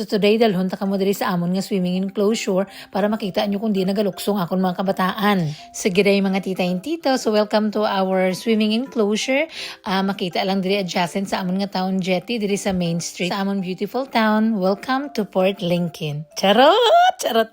So today dalhon ta kamo diri sa amon nga swimming enclosure para makita nyo kung di nagaluksong akon mga kabataan. Sige day mga tita and tito, so welcome to our swimming enclosure. Makita lang diri adjacent sa amon nga town jetty diri sa Main Street sa amon beautiful town. Welcome to Port Lincoln. Charot! Charot.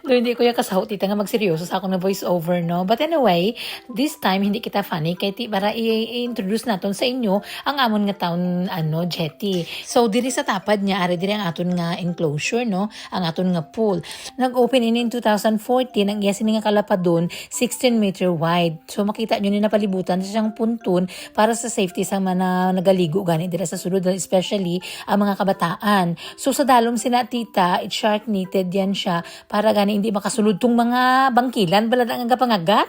No, hindi ko yung kasahot tita nga magseryoso sa akong na voice over, no? But anyway, this time hindi kita funny kay ti para i-introduce naton sa inyo ang amon nga town jetty. So diri sa tapad niya ari diri ang aton nga enclosure, no, ang aton nga pool. Nag-open in 2014 ang iya sini nga kalapadon 16-meter wide. So makita nyo ni napalibutan sa siyang puntun para sa safety sa mga nagaligo gani dira sa sulod, especially ang mga kabataan. So sa dalom sina tita, it's shark knitted yan siya para gani hindi makasulod tong mga bangkilan balad ang agapangagat.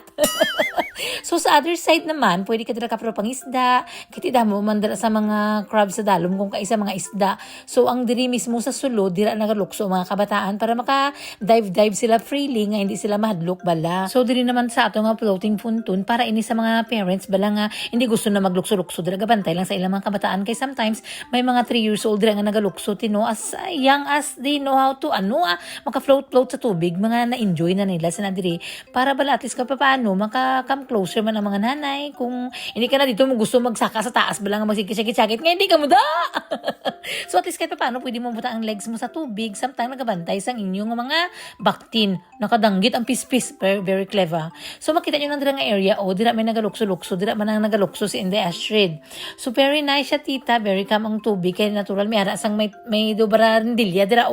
So sa other side naman, pwede ka dira kapro pangisda, kiti damo man dira sa mga crab sa dalom kung kaisa mga isda. So ang diri mismo sa sulod dira nagalukso mga kabataan para maka dive sila freely nga hindi sila mahadlok bala. So diri naman sa ato nga floating puntun para ini sa mga parents bala nga hindi gusto na maglukso-lukso dira gabantay lang sa ilang mga kabataan kay sometimes may mga 3 years old dira nga nagalukso tino as young as they know how to maka-float sa tubig, mga na-enjoy na nila sa diri para bala at least paano maka-come closer man ang mga nanay kung hindi ka na dito mo gusto magsaka sa taas bala nga magsikisakit-sakit nga hindi ka mo da. So at least kahit paano pwede mo buta ang legs mo sa tubig, sometimes nagabantay sang inyong mga baktin, nakadanggit ang pispis, very clever. So makita nyo nang dira nga area, dira may nagalukso-lukso, dira man ang nagalukso si Inday Astrid. So very nice siya tita, very calm ang tubig, kaya natural may ara sang may dobarandilya dira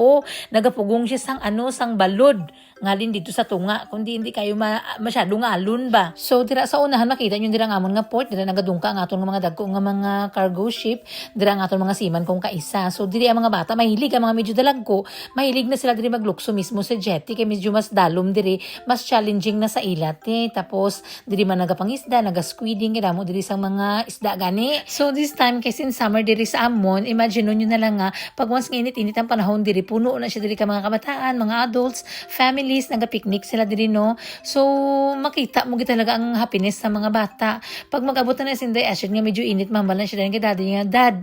nagapugong siya sang balod ngalin dito sa tunga kundi hindi kayo masyadong alon ba. So dira sa unahan makita nyo dira nga amon nga port, dira nagadungka ang aton mga dagko nga mga cargo ship, dira ang aton mga seaman kung kaisa. So diri ang mga bata mahilig, ang mga medyo dalagko mahilig na sila diri maglukso mismo sa jetty kay medyo mas dalom diri, mas challenging na sa ilat tapos diri man nagapangisda, nagasquiding kay mo diri sa mga isda gani. So this time kasi in summer diri sa amon, imagine nyo na lang nga pag once nga init ang panahon diri puno na siya diri ka mga kabataan, mga adults, families, naga-picnic sila diri, no. So makita mo talaga ang happiness sa mga bata pag mag-abot na si Inday Astrid nga medyo init mambal na siya kay daddy nga, dad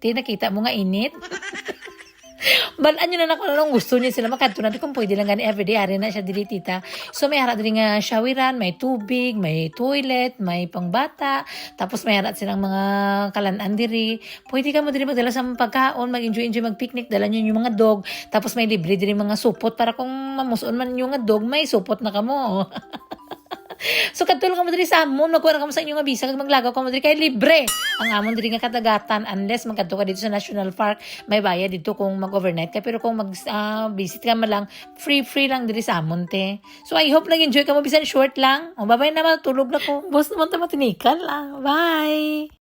nakita mo nga init. Balaan nyo na kung gusto niya sila makadto na kung pwede lang gani everyday ari na siya dili tita. So may harap diri nga showeran, may tubig, may toilet, may pangbata, tapos may harap silang mga kalan-an diri. Pwede ka mo diri magdala sa pagkaon, mag-enjoy mag-picnic, dala niyo yung mga dog, tapos may libre diri mga supot para kung mamuson man yung nga dog, may supot na kamo. So katulong ka mo diri sa amon, magkuha ka mo sa inyo nga bisa kag maglagaw ka mo diri kay libre ang amon diri nga katagatan unless magkadto ka dito sa National Park, may bayad dito kung mag-overnight ka, pero kung mag-visit ka man lang free lang diri sa amon te. So I hope nag-enjoy ka mo bisan short lang. Bye-bye na, matulog na ko. Boss naman ta matinikan lang. Bye.